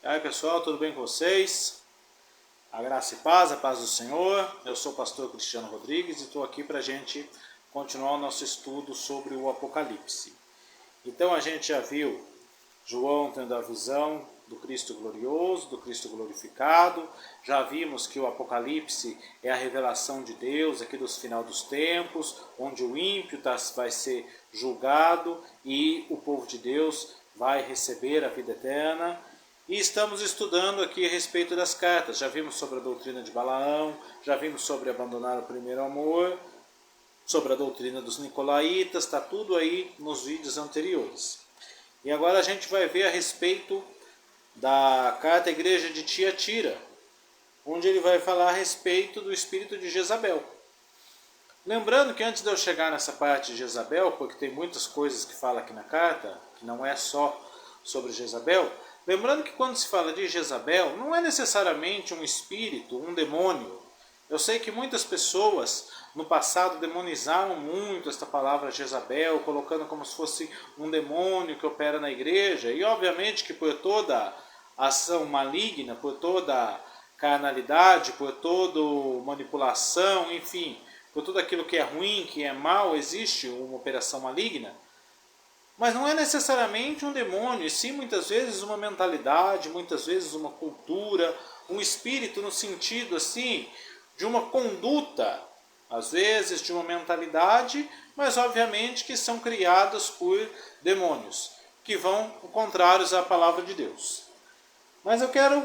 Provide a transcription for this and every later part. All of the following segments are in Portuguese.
E aí pessoal, tudo bem com vocês? A graça e a paz do Senhor. Eu sou o pastor Cristiano Rodrigues e estou aqui para a gente continuar o nosso estudo sobre o Apocalipse. Então a gente já viu João tendo a visão do Cristo glorioso, do Cristo glorificado. Já vimos que o Apocalipse é a revelação de Deus aqui dos final dos tempos, onde o ímpio vai ser julgado e o povo de Deus vai receber a vida eterna. E estamos estudando aqui a respeito das cartas. Já vimos sobre a doutrina de Balaão, já vimos sobre abandonar o primeiro amor, sobre a doutrina dos nicolaítas, está tudo aí nos vídeos anteriores. E agora a gente vai ver a respeito da carta à igreja de Tiatira, onde ele vai falar a respeito do espírito de Jezabel. Lembrando que antes de eu chegar nessa parte de Jezabel, porque tem muitas coisas que fala aqui na carta, que não é só sobre Jezabel, lembrando que quando se fala de Jezabel, não é necessariamente um espírito, um demônio. Eu sei que muitas pessoas no passado demonizaram muito esta palavra Jezabel, colocando como se fosse um demônio que opera na igreja, e obviamente que por toda ação maligna, por toda carnalidade, por toda manipulação, enfim, por tudo aquilo que é ruim, que é mal, existe uma operação maligna. Mas não é necessariamente um demônio, e sim muitas vezes uma mentalidade, muitas vezes uma cultura, um espírito no sentido assim de uma conduta, às vezes de uma mentalidade, mas obviamente que são criadas por demônios, que vão contrários à palavra de Deus. Mas eu quero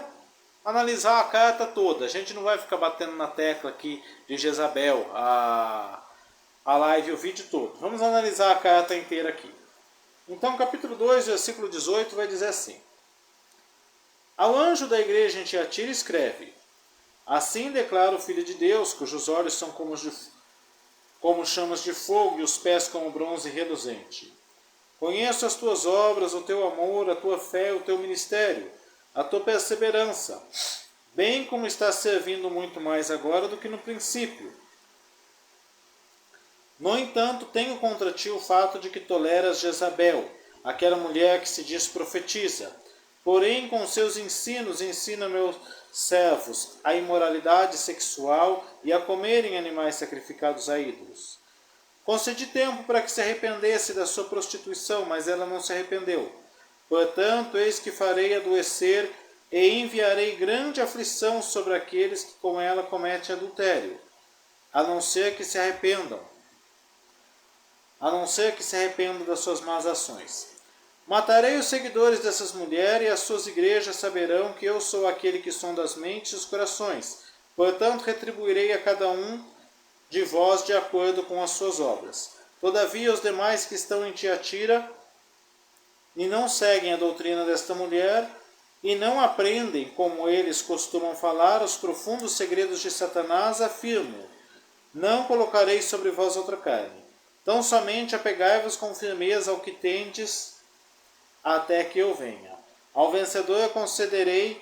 analisar a carta toda, a gente não vai ficar batendo na tecla aqui de Jezabel, a live e o vídeo todo. Vamos analisar a carta inteira aqui. Então, capítulo 2, versículo 18, vai dizer assim: Ao anjo da igreja em Tiatira escreve: Assim declara o Filho de Deus, cujos olhos são como chamas de fogo e os pés como bronze reluzente. Conheço as tuas obras, o teu amor, a tua fé, o teu ministério, a tua perseverança, bem como estás servindo muito mais agora do que no princípio. No entanto, tenho contra ti o fato de que toleras Jezabel, aquela mulher que se diz profetiza. Porém, com seus ensinos, ensina meus servos a imoralidade sexual e a comerem animais sacrificados a ídolos. Concedi tempo para que se arrependesse da sua prostituição, mas ela não se arrependeu. Portanto, eis que farei adoecer e enviarei grande aflição sobre aqueles que com ela cometem adultério, a não ser que se arrependam das suas más ações. Matarei os seguidores dessas mulheres e as suas igrejas saberão que eu sou aquele que sonda as mentes e os corações. Portanto, retribuirei a cada um de vós de acordo com as suas obras. Todavia, os demais que estão em Tiatira e não seguem a doutrina desta mulher e não aprendem, como eles costumam falar, os profundos segredos de Satanás, afirmo: não colocarei sobre vós outra carne. Tão somente apegai-vos com firmeza ao que tendes, até que eu venha. Ao vencedor concederei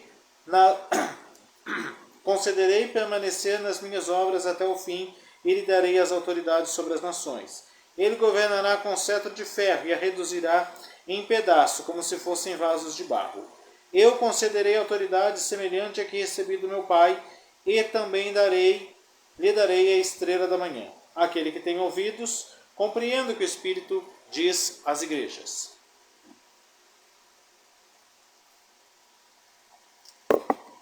permanecer nas minhas obras até o fim, e lhe darei as autoridades sobre as nações. Ele governará com cetro de ferro e a reduzirá em pedaço, como se fossem vasos de barro. Eu concederei autoridade semelhante à que recebi do meu Pai, e também lhe darei a estrela da manhã. Aquele que tem ouvidos, compreenda o que o Espírito diz às igrejas.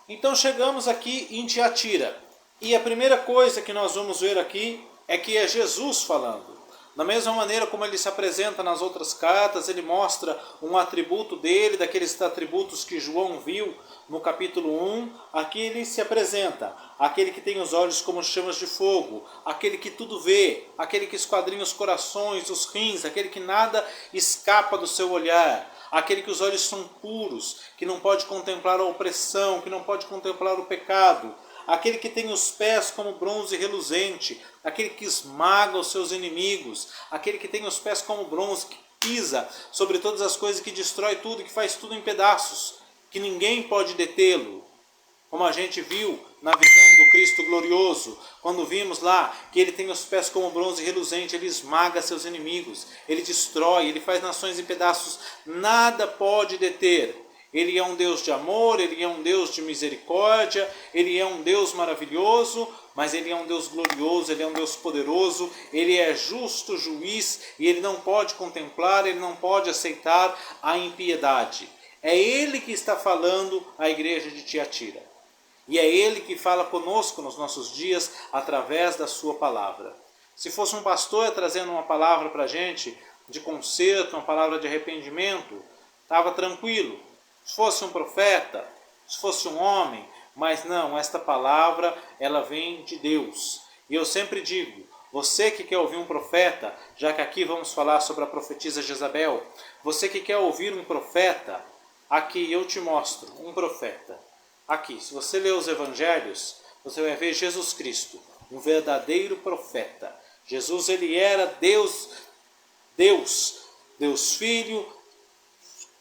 Então chegamos aqui em Tiatira. E a primeira coisa que nós vamos ver aqui é que é Jesus falando. Da mesma maneira como ele se apresenta nas outras cartas, ele mostra um atributo dele, daqueles atributos que João viu no capítulo 1. Aqui ele se apresenta, aquele que tem os olhos como chamas de fogo, aquele que tudo vê, aquele que esquadrinha os corações, os rins, aquele que nada escapa do seu olhar, aquele que os olhos são puros, que não pode contemplar a opressão, que não pode contemplar o pecado, aquele que tem os pés como bronze reluzente, aquele que esmaga os seus inimigos, aquele que tem os pés como bronze, que pisa sobre todas as coisas, que destrói tudo, que faz tudo em pedaços, que ninguém pode detê-lo. Como a gente viu na visão do Cristo glorioso, quando vimos lá que ele tem os pés como bronze reluzente, ele esmaga seus inimigos, ele destrói, ele faz nações em pedaços, nada pode deter. Ele é um Deus de amor, Ele é um Deus de misericórdia, Ele é um Deus maravilhoso, mas Ele é um Deus glorioso, Ele é um Deus poderoso, Ele é justo juiz e Ele não pode contemplar, Ele não pode aceitar a impiedade. É Ele que está falando à igreja de Tiatira. E é Ele que fala conosco nos nossos dias através da sua palavra. Se fosse um pastor trazendo uma palavra para a gente de conserto, uma palavra de arrependimento, estava tranquilo. Se fosse um profeta, se fosse um homem, mas não, esta palavra ela vem de Deus. E eu sempre digo, você que quer ouvir um profeta, já que aqui vamos falar sobre a profetisa Jezabel, você que quer ouvir um profeta, aqui eu te mostro um profeta. Aqui, se você ler os evangelhos, você vai ver Jesus Cristo, um verdadeiro profeta. Jesus, ele era Deus Filho,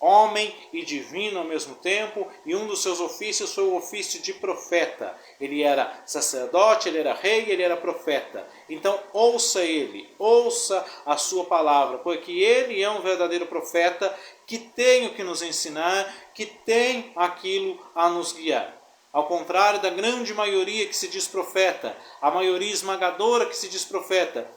homem e divino ao mesmo tempo, e um dos seus ofícios foi o ofício de profeta. Ele era sacerdote, ele era rei, ele era profeta. Então ouça ele, ouça a sua palavra, porque ele é um verdadeiro profeta que tem o que nos ensinar, que tem aquilo a nos guiar. Ao contrário da grande maioria que se diz profeta, a maioria esmagadora que se diz profeta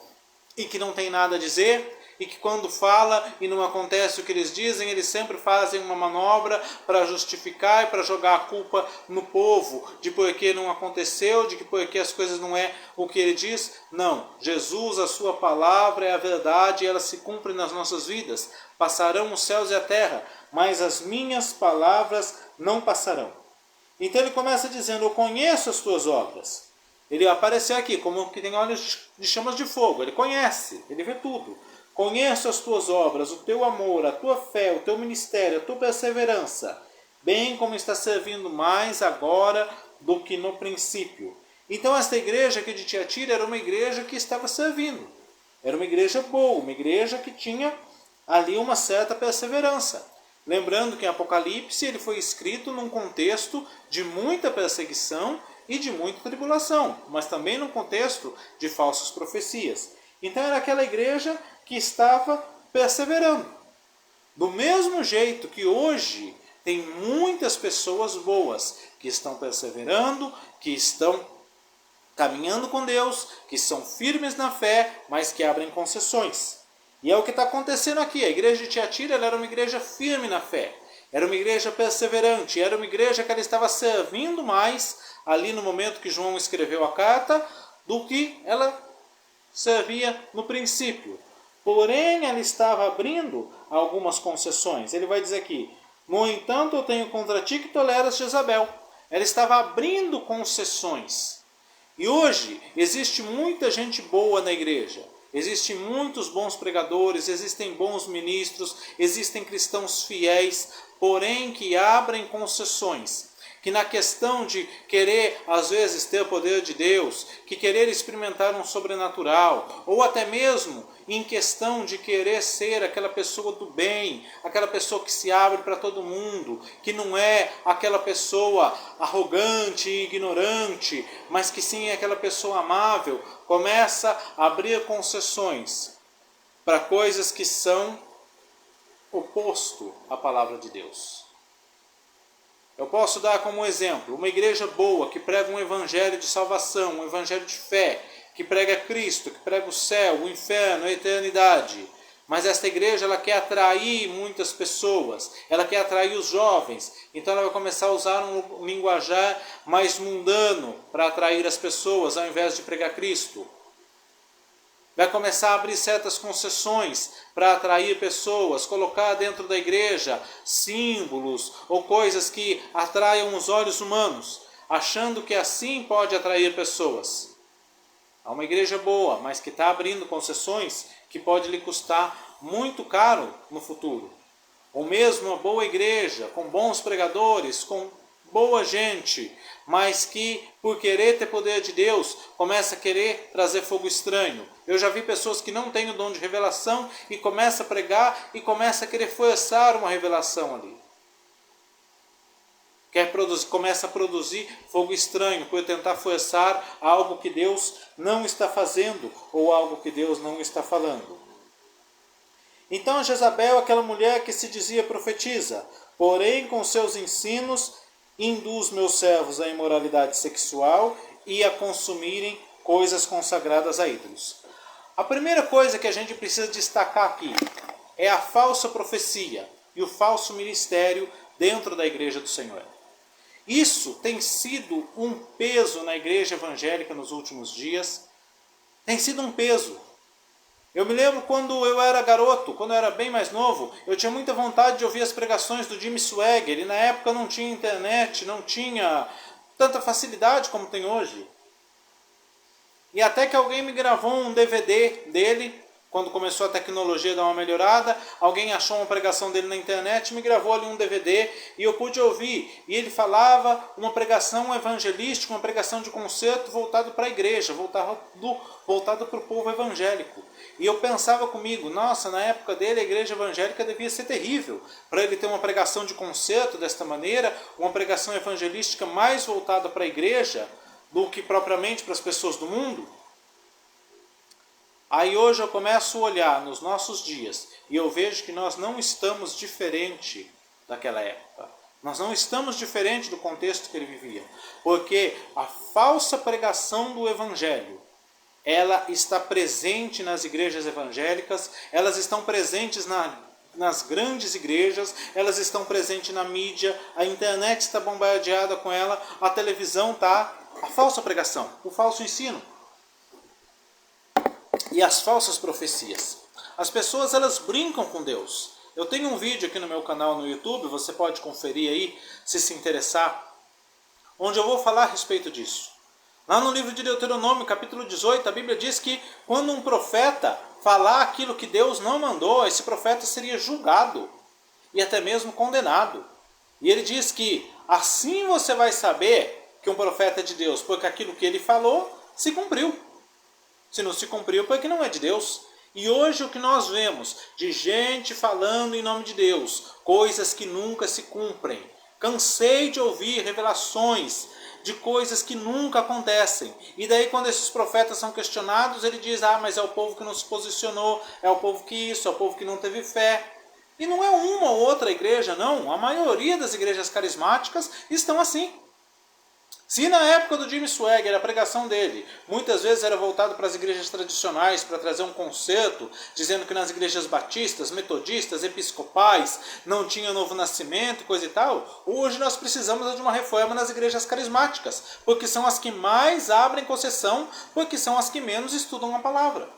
e que não tem nada a dizer, e que quando fala e não acontece o que eles dizem, eles sempre fazem uma manobra para justificar e para jogar a culpa no povo, de porque não aconteceu, de que porque as coisas não é o que ele diz. Não, Jesus, a sua palavra é a verdade e ela se cumpre nas nossas vidas. Passarão os céus e a terra, mas as minhas palavras não passarão. Então ele começa dizendo, eu conheço as tuas obras. Ele apareceu aqui como que tem olhos de chamas de fogo, ele conhece, ele vê tudo. Conheço as tuas obras, o teu amor, a tua fé, o teu ministério, a tua perseverança, bem como está servindo mais agora do que no princípio. Então esta igreja aqui de Tiatira era uma igreja que estava servindo. Era uma igreja boa, uma igreja que tinha ali uma certa perseverança. Lembrando que em Apocalipse ele foi escrito num contexto de muita perseguição e de muita tribulação, mas também num contexto de falsas profecias. Então era aquela igreja que estava perseverando. Do mesmo jeito que hoje tem muitas pessoas boas que estão perseverando, que estão caminhando com Deus, que são firmes na fé, mas que abrem concessões. E é o que está acontecendo aqui. A igreja de Tiatira ela era uma igreja firme na fé. Era uma igreja perseverante. Era uma igreja que ela estava servindo mais ali no momento que João escreveu a carta do que ela servia no princípio. Porém, ela estava abrindo algumas concessões. Ele vai dizer aqui, no entanto, eu tenho contra ti que toleras Jezabel. Ela estava abrindo concessões. E hoje, existe muita gente boa na igreja. Existem muitos bons pregadores, existem bons ministros, existem cristãos fiéis, porém que abrem concessões. Que na questão de querer, às vezes, ter o poder de Deus, que querer experimentar um sobrenatural, ou até mesmo em questão de querer ser aquela pessoa do bem, aquela pessoa que se abre para todo mundo, que não é aquela pessoa arrogante e ignorante, mas que sim é aquela pessoa amável, começa a abrir concessões para coisas que são oposto à palavra de Deus. Eu posso dar como exemplo uma igreja boa que prega um evangelho de salvação, um evangelho de fé, que prega Cristo, que prega o céu, o inferno, a eternidade. Mas esta igreja ela quer atrair muitas pessoas, ela quer atrair os jovens, então ela vai começar a usar um linguajar mais mundano para atrair as pessoas ao invés de pregar Cristo. Vai começar a abrir certas concessões para atrair pessoas, colocar dentro da igreja símbolos ou coisas que atraiam os olhos humanos, achando que assim pode atrair pessoas. Há uma igreja boa, mas que está abrindo concessões que pode lhe custar muito caro no futuro. Ou mesmo uma boa igreja, com bons pregadores, com boa gente, mas que por querer ter poder de Deus, começa a querer trazer fogo estranho. Eu já vi pessoas que não têm o dom de revelação e começa a pregar e começa a querer forçar uma revelação ali. Começa a produzir fogo estranho por tentar forçar algo que Deus não está fazendo ou algo que Deus não está falando. Então Jezabel, aquela mulher que se dizia profetiza, porém com seus ensinos induz meus servos à imoralidade sexual e a consumirem coisas consagradas a ídolos. A primeira coisa que a gente precisa destacar aqui é a falsa profecia e o falso ministério dentro da igreja do Senhor. Isso tem sido um peso na igreja evangélica nos últimos dias. Tem sido um peso. Eu me lembro quando eu era garoto, quando eu era bem mais novo, eu tinha muita vontade de ouvir as pregações do Jimmy Swaggart, e na época não tinha internet, não tinha tanta facilidade como tem hoje. E até que alguém me gravou um DVD dele, quando começou a tecnologia a dar uma melhorada, alguém achou uma pregação dele na internet, me gravou ali um DVD e eu pude ouvir. E ele falava uma pregação evangelística, uma pregação de concerto voltado para a igreja, voltado para o povo evangélico. E eu pensava comigo, nossa, na época dele a igreja evangélica devia ser terrível, para ele ter uma pregação de concerto desta maneira, uma pregação evangelística mais voltada para a igreja do que propriamente para as pessoas do mundo. Aí hoje eu começo a olhar nos nossos dias e eu vejo que nós não estamos diferente daquela época. Nós não estamos diferente do contexto que ele vivia. Porque a falsa pregação do evangelho, ela está presente nas igrejas evangélicas, elas estão presentes nas grandes igrejas, elas estão presentes na mídia, a internet está bombardeada com ela, a televisão está. A falsa pregação, o falso ensino. E as falsas profecias. As pessoas, elas brincam com Deus. Eu tenho um vídeo aqui no meu canal no YouTube, você pode conferir aí, se interessar, onde eu vou falar a respeito disso. Lá no livro de Deuteronômio, capítulo 18, a Bíblia diz que quando um profeta falar aquilo que Deus não mandou, esse profeta seria julgado e até mesmo condenado. E ele diz que assim você vai saber que um profeta é de Deus, porque aquilo que ele falou se cumpriu. Se não se cumpriu, porque não é de Deus. E hoje o que nós vemos de gente falando em nome de Deus, coisas que nunca se cumprem. Cansei de ouvir revelações de coisas que nunca acontecem. E daí quando esses profetas são questionados, ele diz, mas é o povo que não se posicionou, é o povo que isso, é o povo que não teve fé. E não é uma ou outra igreja, não. A maioria das igrejas carismáticas estão assim. Se na época do Jimmy Swaggart, a pregação dele, muitas vezes era voltado para as igrejas tradicionais, para trazer um conceito, dizendo que nas igrejas batistas, metodistas, episcopais, não tinha novo nascimento, coisa e tal, hoje nós precisamos de uma reforma nas igrejas carismáticas, porque são as que mais abrem concessão, porque são as que menos estudam a palavra.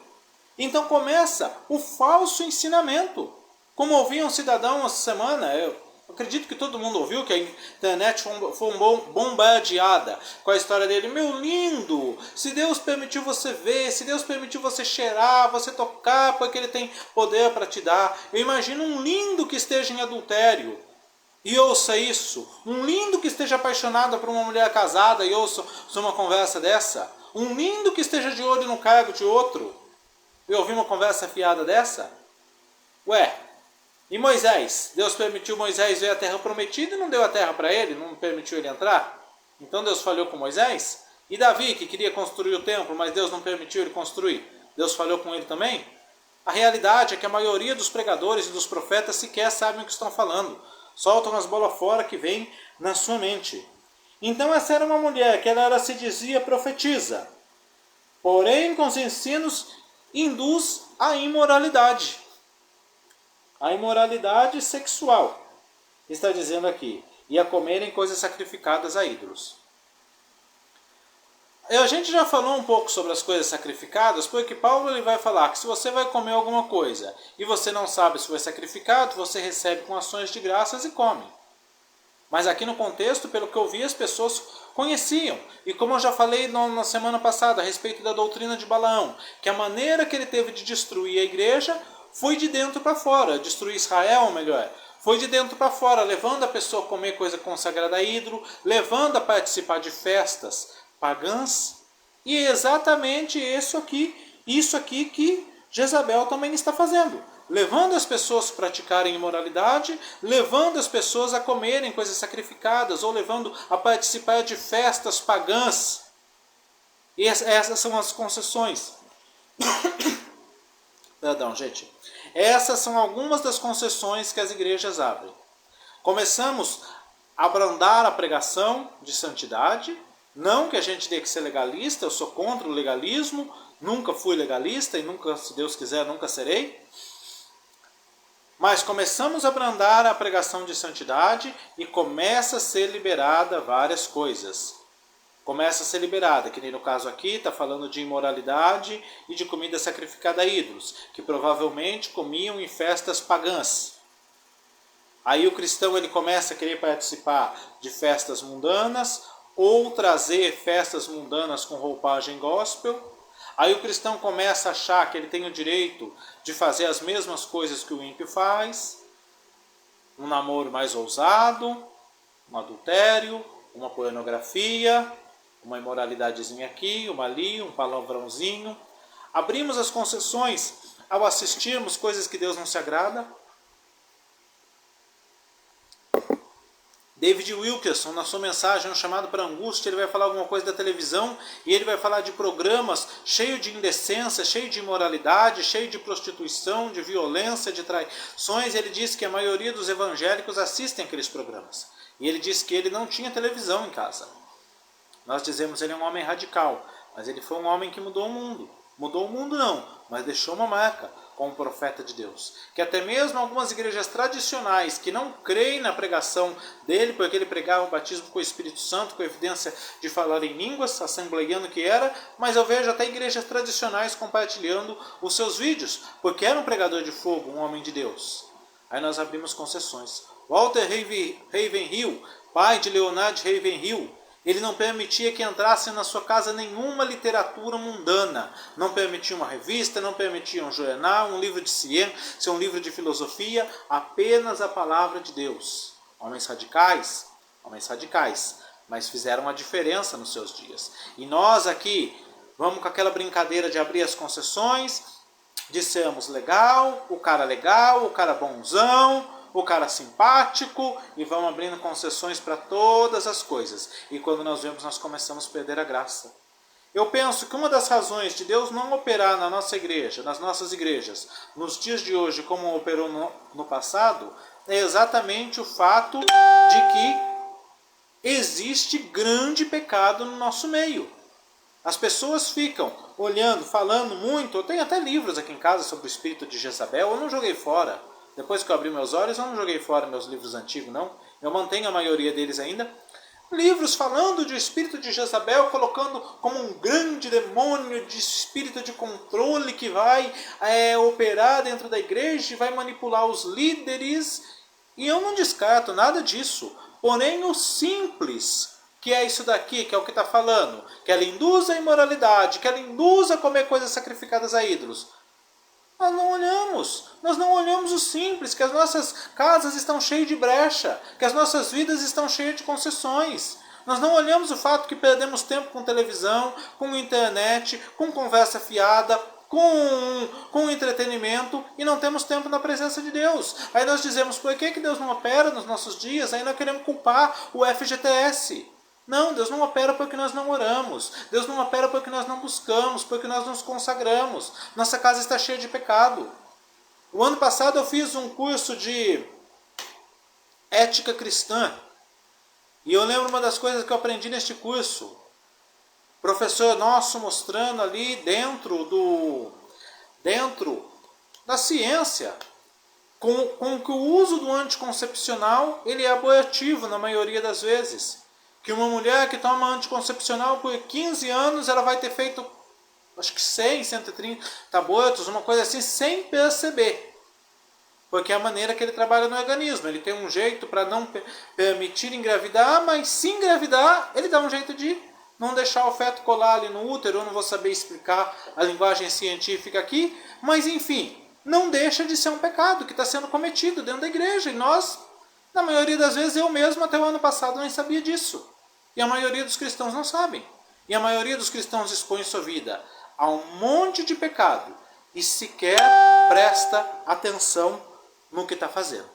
Então começa o falso ensinamento. Como ouvia um cidadão essa semana, eu acredito que todo mundo ouviu que a internet foi bombardeada com a história dele. Meu lindo, se Deus permitiu você ver, se Deus permitiu você cheirar, você tocar, porque Ele tem poder para te dar. Eu imagino um lindo que esteja em adultério e ouça isso. Um lindo que esteja apaixonado por uma mulher casada e ouça uma conversa dessa. Um lindo que esteja de olho no cargo de outro e ouvir uma conversa fiada dessa. Ué, e Moisés? Deus permitiu Moisés ver a terra prometida e não deu a terra para ele, não permitiu ele entrar? Então Deus falhou com Moisés? E Davi, que queria construir o templo, mas Deus não permitiu ele construir? Deus falhou com ele também? A realidade é que a maioria dos pregadores e dos profetas sequer sabem o que estão falando. Soltam as bolas fora que vem na sua mente. Então essa era uma mulher que ela se dizia profetiza. Porém, com os ensinos, induz à imoralidade. A imoralidade sexual, está dizendo aqui, e a comerem coisas sacrificadas a ídolos. A gente já falou um pouco sobre as coisas sacrificadas, porque Paulo ele vai falar que se você vai comer alguma coisa e você não sabe se foi sacrificado, você recebe com ações de graças e come. Mas aqui no contexto, pelo que eu vi, as pessoas conheciam. E como eu já falei na semana passada a respeito da doutrina de Balaão, que a maneira que ele teve de destruir a igreja foi de dentro para fora, destruir Israel, ou melhor, foi de dentro para fora, levando a pessoa a comer coisa consagrada a ídolo, levando a participar de festas pagãs, e é exatamente isso aqui que Jezabel também está fazendo, levando as pessoas a praticarem imoralidade, levando as pessoas a comerem coisas sacrificadas, ou levando a participar de festas pagãs. E essas são as concessões. Perdão, gente. Essas são algumas das concessões que as igrejas abrem. Começamos a abrandar a pregação de santidade. Não que a gente tenha que ser legalista, eu sou contra o legalismo, nunca fui legalista e nunca, se Deus quiser, nunca serei. Mas começamos a abrandar a pregação de santidade e começa a ser liberada várias coisas. Começa a ser liberada, que nem no caso aqui, está falando de imoralidade e de comida sacrificada a ídolos, que provavelmente comiam em festas pagãs. Aí o cristão ele começa a querer participar de festas mundanas, ou trazer festas mundanas com roupagem gospel. Aí o cristão começa a achar que ele tem o direito de fazer as mesmas coisas que o ímpio faz. Um namoro mais ousado, um adultério, uma pornografia, uma imoralidadezinha aqui, uma ali, um palavrãozinho. Abrimos as concessões ao assistirmos coisas que Deus não se agrada. David Wilkerson, na sua mensagem, um chamado para angústia, ele vai falar alguma coisa da televisão e ele vai falar de programas cheios de indecência, cheio de imoralidade, cheio de prostituição, de violência, de traições. Ele diz que a maioria dos evangélicos assistem aqueles programas. E ele diz que ele não tinha televisão em casa. Nós dizemos que ele é um homem radical, mas ele foi um homem que mudou o mundo. Mudou o mundo não, mas deixou uma marca como profeta de Deus. Que até mesmo algumas igrejas tradicionais que não creem na pregação dele, porque ele pregava o batismo com o Espírito Santo, com evidência de falar em línguas, assembleiano que era, mas eu vejo até igrejas tradicionais compartilhando os seus vídeos, porque era um pregador de fogo, um homem de Deus. Aí nós abrimos concessões. Walter Ravenhill, pai de Leonard Ravenhill, ele não permitia que entrasse na sua casa nenhuma literatura mundana. Não permitia uma revista, não permitia um jornal, um livro de ciência, um livro de filosofia, apenas a palavra de Deus. Homens radicais, mas fizeram a diferença nos seus dias. E nós aqui, vamos com aquela brincadeira de abrir as concessões, dissemos legal, o cara bonzão, o cara simpático, e vamos abrindo concessões para todas as coisas. E quando nós vemos, nós começamos a perder a graça. Eu penso que uma das razões de Deus não operar na nossa igreja, nas nossas igrejas, nos dias de hoje, como operou no passado, é exatamente o fato de que existe grande pecado no nosso meio. As pessoas ficam olhando, falando muito. Eu tenho até livros aqui em casa sobre o espírito de Jezabel, eu não joguei fora. Depois que eu abri meus olhos, eu não joguei fora meus livros antigos, não. Eu mantenho a maioria deles ainda. Livros falando de espírito de Jezabel, colocando como um grande demônio de espírito de controle que vai operar dentro da igreja e vai manipular os líderes. E eu não descarto nada disso. Porém, o simples, que é isso daqui, que é o que está falando, que ela induz a imoralidade, que ela induz a comer coisas sacrificadas a ídolos. Nós não olhamos o simples, que as nossas casas estão cheias de brecha, que as nossas vidas estão cheias de concessões. Nós não olhamos o fato que perdemos tempo com televisão, com internet, com conversa fiada, com entretenimento e não temos tempo na presença de Deus. Aí nós dizemos, por que Deus não opera nos nossos dias? Aí nós queremos culpar o FGTS. Não, Deus não opera porque nós não oramos. Deus não opera porque nós não buscamos, porque nós nos consagramos. Nossa casa está cheia de pecado. O ano passado eu fiz um curso de ética cristã. E eu lembro uma das coisas que eu aprendi neste curso. Professor nosso mostrando ali dentro da ciência, com que o uso do anticoncepcional ele é abortivo na maioria das vezes. Que uma mulher que toma anticoncepcional por 15 anos, ela vai ter feito, acho que 100, 130 abortos, uma coisa assim, sem perceber. Porque é a maneira que ele trabalha no organismo. Ele tem um jeito para não permitir engravidar, mas se engravidar, ele dá um jeito de não deixar o feto colar ali no útero. Eu não vou saber explicar a linguagem científica aqui, mas enfim, não deixa de ser um pecado que está sendo cometido dentro da igreja. E nós, na maioria das vezes, eu mesmo até o ano passado nem sabia disso. E a maioria dos cristãos não sabem. E a maioria dos cristãos expõe sua vida a um monte de pecado e sequer presta atenção no que está fazendo.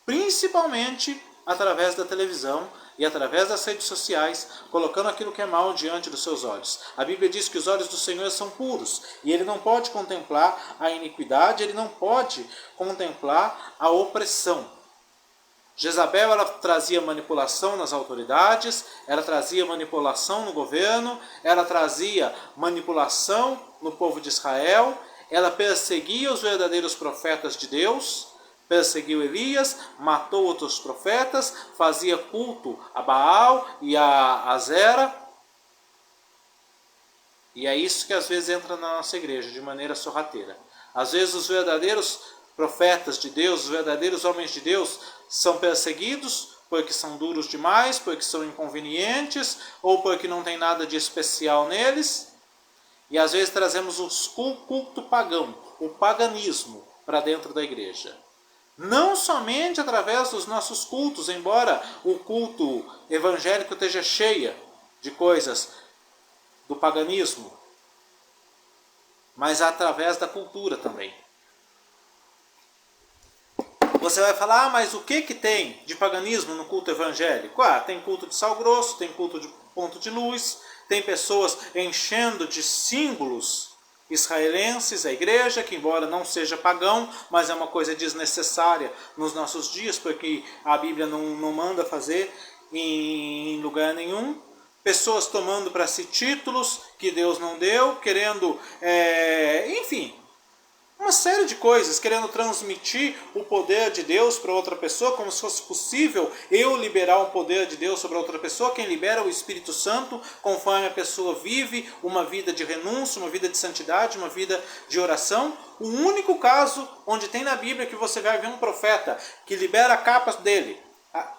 Principalmente através da televisão e através das redes sociais, colocando aquilo que é mal diante dos seus olhos. A Bíblia diz que os olhos do Senhor são puros e Ele não pode contemplar a iniquidade, Ele não pode contemplar a opressão. Jezabel, ela trazia manipulação nas autoridades, ela trazia manipulação no governo, ela trazia manipulação no povo de Israel, ela perseguia os verdadeiros profetas de Deus, perseguiu Elias, matou outros profetas, fazia culto a Baal e a Azera. E é isso que às vezes entra na nossa igreja, de maneira sorrateira. Às vezes os verdadeiros profetas de Deus, os verdadeiros homens de Deus, são perseguidos porque são duros demais, porque são inconvenientes, ou porque não tem nada de especial neles. E às vezes trazemos o culto pagão, o paganismo, para dentro da igreja. Não somente através dos nossos cultos, embora o culto evangélico esteja cheio de coisas do paganismo, mas através da cultura também. Você vai falar, mas o que tem de paganismo no culto evangélico? Tem culto de sal grosso, tem culto de ponto de luz, tem pessoas enchendo de símbolos israelenses a igreja, que embora não seja pagão, mas é uma coisa desnecessária nos nossos dias, porque a Bíblia não manda fazer em lugar nenhum. Pessoas tomando para si títulos que Deus não deu, querendo, enfim, uma série de coisas, querendo transmitir o poder de Deus para outra pessoa, como se fosse possível eu liberar o poder de Deus sobre outra pessoa. Quem libera é o Espírito Santo, conforme a pessoa vive uma vida de renúncia, uma vida de santidade, uma vida de oração. O único caso onde tem na Bíblia que você vai ver um profeta que libera a capa dele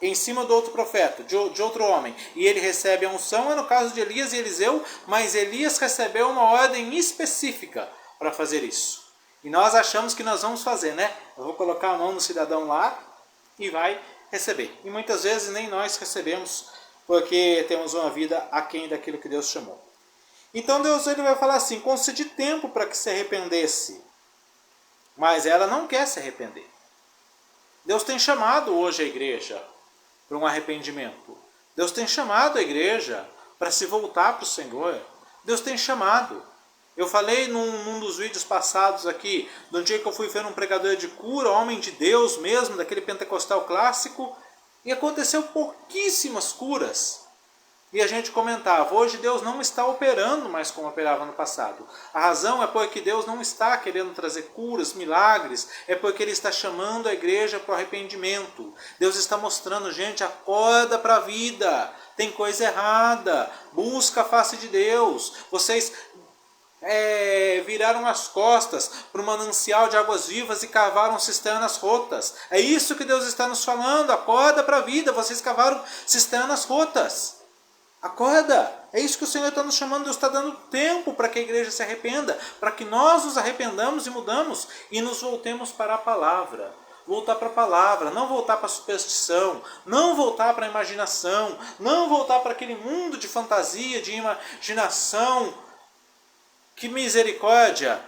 em cima do outro profeta, de outro homem, e ele recebe a unção, é no caso de Elias e Eliseu, mas Elias recebeu uma ordem específica para fazer isso. E nós achamos que nós vamos fazer, né? Eu vou colocar a mão no cidadão lá e vai receber. E muitas vezes nem nós recebemos, porque temos uma vida aquém daquilo que Deus chamou. Então Deus ele vai falar assim, concedi tempo para que se arrependesse. Mas ela não quer se arrepender. Deus tem chamado hoje a igreja para um arrependimento. Deus tem chamado a igreja para se voltar para o Senhor. Deus tem chamado. Eu falei num dos vídeos passados aqui, do dia que eu fui ver um pregador de cura, homem de Deus mesmo, daquele pentecostal clássico, e aconteceu pouquíssimas curas. E a gente comentava, hoje Deus não está operando mais como operava no passado. A razão é porque Deus não está querendo trazer curas, milagres, é porque Ele está chamando a igreja para o arrependimento. Deus está mostrando, gente, acorda para a vida, tem coisa errada, busca a face de Deus. Vocês viraram as costas para o manancial de águas vivas e cavaram cisternas rotas. É isso que Deus está nos falando, acorda para a vida, vocês cavaram cisternas rotas. Acorda, é isso que o Senhor está nos chamando. Deus está dando tempo para que a igreja se arrependa, para que nós nos arrependamos e mudamos e nos voltemos para a palavra. Voltar para a palavra, não voltar para a superstição, não voltar para a imaginação, não voltar para aquele mundo de fantasia, de imaginação. Que misericórdia,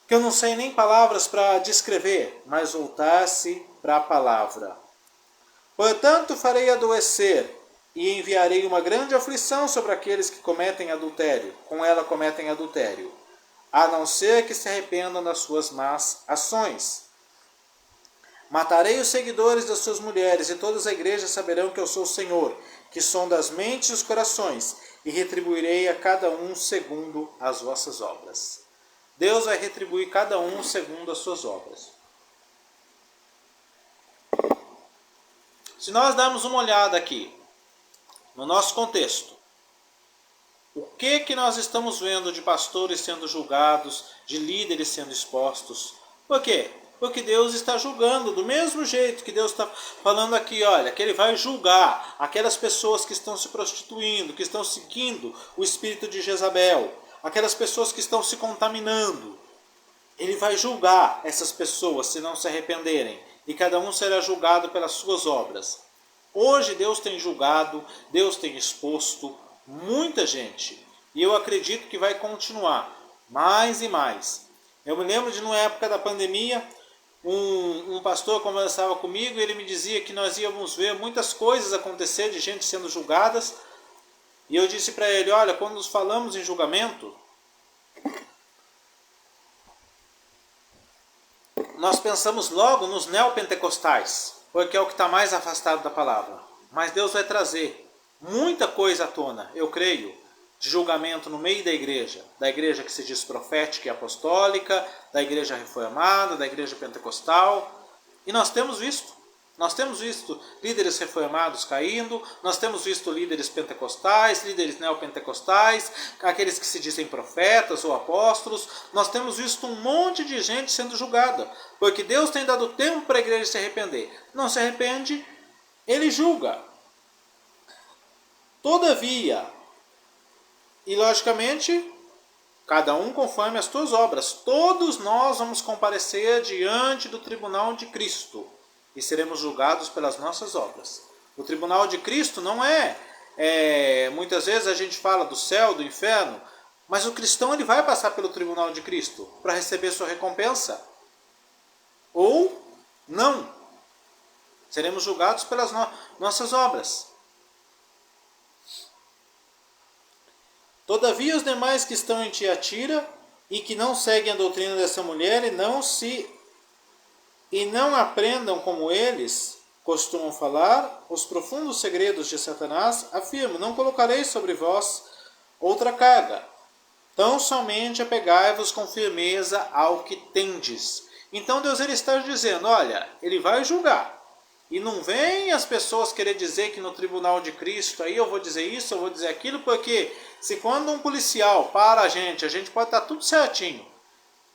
que eu não sei nem palavras para descrever, mas voltar-se para a palavra. Portanto, farei adoecer e enviarei uma grande aflição sobre aqueles que cometem adultério, com ela cometem adultério, a não ser que se arrependam das suas más ações. Matarei os seguidores das suas mulheres, e todas as igrejas saberão que eu sou o Senhor, que sonda as mentes e os corações, e retribuirei a cada um segundo as vossas obras. Deus vai retribuir cada um segundo as suas obras. Se nós darmos uma olhada aqui, no nosso contexto, o que nós estamos vendo de pastores sendo julgados, de líderes sendo expostos? Por quê? Porque Deus está julgando, do mesmo jeito que Deus está falando aqui, olha, que Ele vai julgar aquelas pessoas que estão se prostituindo, que estão seguindo o espírito de Jezabel, aquelas pessoas que estão se contaminando. Ele vai julgar essas pessoas se não se arrependerem, e cada um será julgado pelas suas obras. Hoje Deus tem julgado, Deus tem exposto muita gente, e eu acredito que vai continuar mais e mais. Eu me lembro de numa época da pandemia, Um pastor conversava comigo e ele me dizia que nós íamos ver muitas coisas acontecer de gente sendo julgadas. E eu disse para ele, olha, quando nos falamos em julgamento, nós pensamos logo nos neopentecostais, porque é o que está mais afastado da palavra. Mas Deus vai trazer muita coisa à tona, eu creio, de julgamento no meio da igreja que se diz profética e apostólica, da igreja reformada, da igreja pentecostal. E nós temos visto líderes reformados caindo, nós temos visto líderes pentecostais, líderes neopentecostais, aqueles que se dizem profetas ou apóstolos. Nós temos visto um monte de gente sendo julgada, porque Deus tem dado tempo para a igreja se arrepender. Não se arrepende, ele julga. Todavia, e logicamente, cada um conforme as tuas obras, todos nós vamos comparecer diante do tribunal de Cristo e seremos julgados pelas nossas obras. O tribunal de Cristo não muitas vezes a gente fala do céu, do inferno, mas o cristão ele vai passar pelo tribunal de Cristo para receber sua recompensa. Ou não. Seremos julgados pelas nossas obras. Todavia os demais que estão em Tiatira e que não seguem a doutrina dessa mulher e não aprendam como eles costumam falar os profundos segredos de Satanás, afirmo, não colocarei sobre vós outra carga. Tão somente apegai-vos com firmeza ao que tendes. Então Deus ele está dizendo, olha, ele vai julgar. E não vem as pessoas querer dizer que no tribunal de Cristo, aí eu vou dizer isso, eu vou dizer aquilo, porque se quando um policial para a gente pode estar tudo certinho.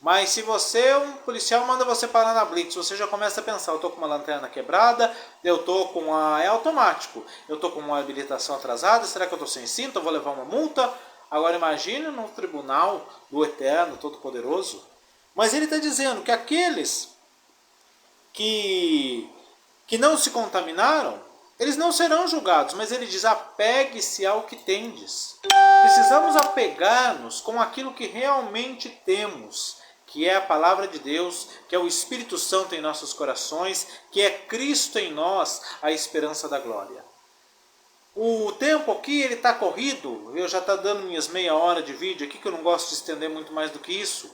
Mas se um policial manda você parar na blitz, você já começa a pensar, eu estou com uma lanterna quebrada, é automático, eu estou com uma habilitação atrasada, será que eu estou sem cinto, eu vou levar uma multa? Agora imagine no tribunal do Eterno, Todo-Poderoso. Mas ele está dizendo que aqueles que não se contaminaram, eles não serão julgados, mas ele diz, apegue-se ao que tendes. Precisamos apegar-nos com aquilo que realmente temos, que é a palavra de Deus, que é o Espírito Santo em nossos corações, que é Cristo em nós, a esperança da glória. O tempo aqui ele está corrido, eu já estou dando minhas meia hora de vídeo aqui, que eu não gosto de estender muito mais do que isso,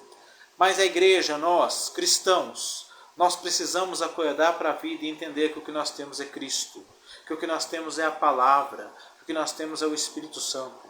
mas a igreja, nós, cristãos, nós precisamos acordar para a vida e entender que o que nós temos é Cristo, que o que nós temos é a palavra, que o que nós temos é o Espírito Santo.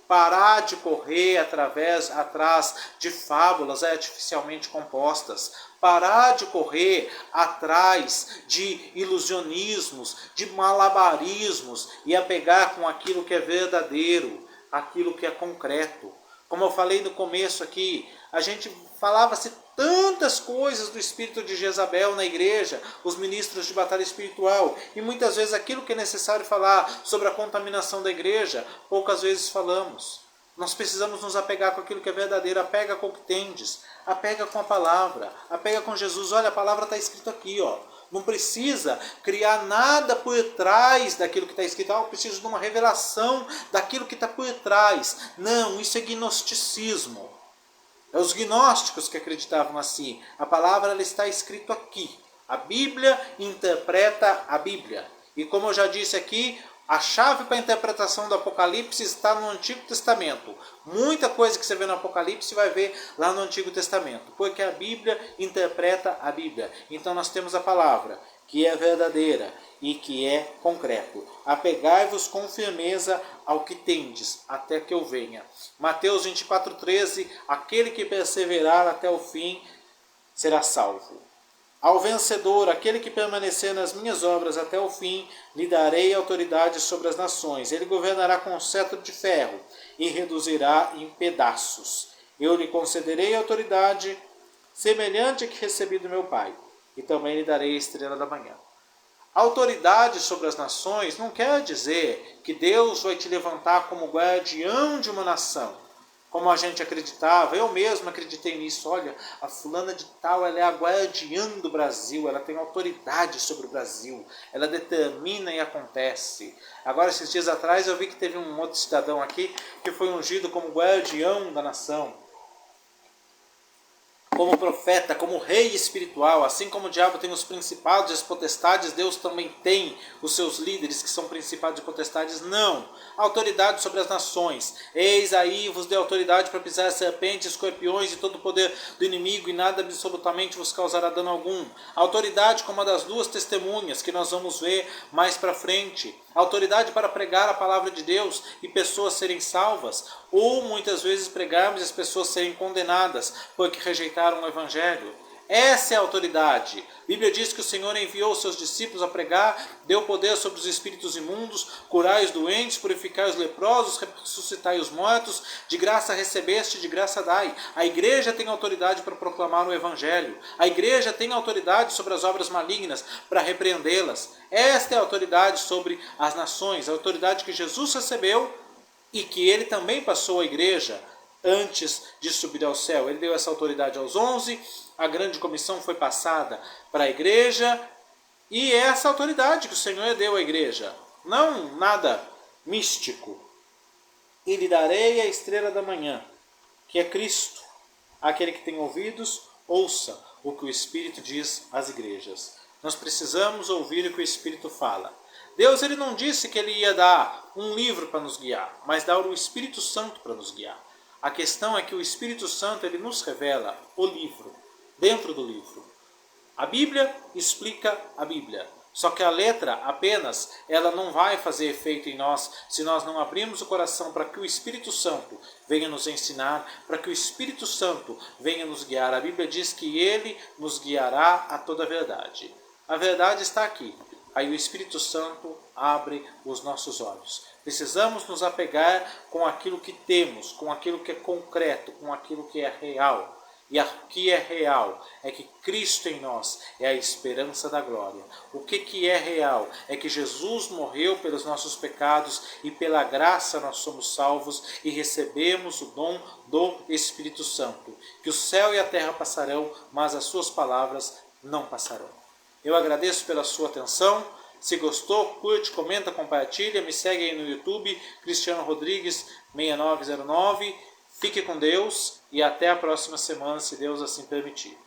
Parar de correr atrás de fábulas artificialmente compostas. Parar de correr atrás de ilusionismos, de malabarismos e apegar com aquilo que é verdadeiro, aquilo que é concreto. Como eu falei no começo aqui, a gente falava-se tantas coisas do espírito de Jezabel na igreja, os ministros de batalha espiritual, e muitas vezes aquilo que é necessário falar sobre a contaminação da igreja, poucas vezes falamos. Nós precisamos nos apegar com aquilo que é verdadeiro, apega com o que tendes, apega com a palavra, apega com Jesus. Olha, a palavra está escrita aqui, ó. Não precisa criar nada por trás daquilo que está escrito. Eu preciso de uma revelação daquilo que está por trás. Não, isso é gnosticismo. É os gnósticos que acreditavam assim. A palavra ela está escrita aqui. A Bíblia interpreta a Bíblia. E como eu já disse aqui, a chave para a interpretação do Apocalipse está no Antigo Testamento. Muita coisa que você vê no Apocalipse vai ver lá no Antigo Testamento. Porque a Bíblia interpreta a Bíblia. Então nós temos a palavra, que é verdadeira e que é concreto. Apegai-vos com firmeza ao que tendes, até que eu venha. Mateus 24:13, aquele que perseverar até o fim será salvo. Ao vencedor, aquele que permanecer nas minhas obras até o fim, lhe darei autoridade sobre as nações. Ele governará com cetro de ferro e reduzirá em pedaços. Eu lhe concederei autoridade semelhante a que recebi do meu Pai, e também lhe darei a estrela da manhã. Autoridade sobre as nações não quer dizer que Deus vai te levantar como guardião de uma nação. Como a gente acreditava, eu mesmo acreditei nisso. Olha, a fulana de tal, ela é a guardiã do Brasil, ela tem autoridade sobre o Brasil, ela determina e acontece. Agora, esses dias atrás, eu vi que teve um outro cidadão aqui que foi ungido como guardião da nação. como profeta, como rei espiritual. Assim como o diabo tem os principados e as potestades, Deus também tem os seus líderes que são principados e potestades. Não, autoridade sobre as nações. Eis aí vos dê autoridade para pisar serpentes, escorpiões e todo o poder do inimigo, e nada absolutamente vos causará dano algum. Autoridade como a das duas testemunhas, que nós vamos ver mais para frente. Autoridade para pregar a palavra de Deus e pessoas serem salvas, ou muitas vezes pregarmos e as pessoas serem condenadas porque rejeitaram o Evangelho. Essa é a autoridade. A Bíblia diz que o Senhor enviou os seus discípulos a pregar, deu poder sobre os espíritos imundos, curai os doentes, purificai os leprosos, ressuscitai os mortos, de graça recebeste, de graça dai. A igreja tem autoridade para proclamar o Evangelho. A igreja tem autoridade sobre as obras malignas para repreendê-las. Esta é a autoridade sobre as nações, a autoridade que Jesus recebeu e que ele também passou à igreja antes de subir ao céu. Ele deu essa autoridade aos 11, a grande comissão foi passada para a igreja, e é essa autoridade que o Senhor deu à igreja. Não nada místico. E lhe darei a estrela da manhã, que é Cristo. Aquele que tem ouvidos, ouça o que o Espírito diz às igrejas. Nós precisamos ouvir o que o Espírito fala. Deus ele não disse que ele ia dar um livro para nos guiar, mas dar o Espírito Santo para nos guiar. A questão é que o Espírito Santo ele nos revela o livro, dentro do livro. A Bíblia explica a Bíblia. Só que a letra apenas, ela não vai fazer efeito em nós se nós não abrirmos o coração para que o Espírito Santo venha nos ensinar, para que o Espírito Santo venha nos guiar. A Bíblia diz que ele nos guiará a toda a verdade. A verdade está aqui. Aí o Espírito Santo abre os nossos olhos. Precisamos nos apegar com aquilo que temos, com aquilo que é concreto, com aquilo que é real. E o que é real é que Cristo em nós é a esperança da glória. O que é real é que Jesus morreu pelos nossos pecados e pela graça nós somos salvos e recebemos o dom do Espírito Santo. Que o céu e a terra passarão, mas as suas palavras não passarão. Eu agradeço pela sua atenção. Se gostou, curte, comenta, compartilha. Me segue aí no YouTube, Cristiano Rodrigues 6909. Fique com Deus e até a próxima semana, se Deus assim permitir.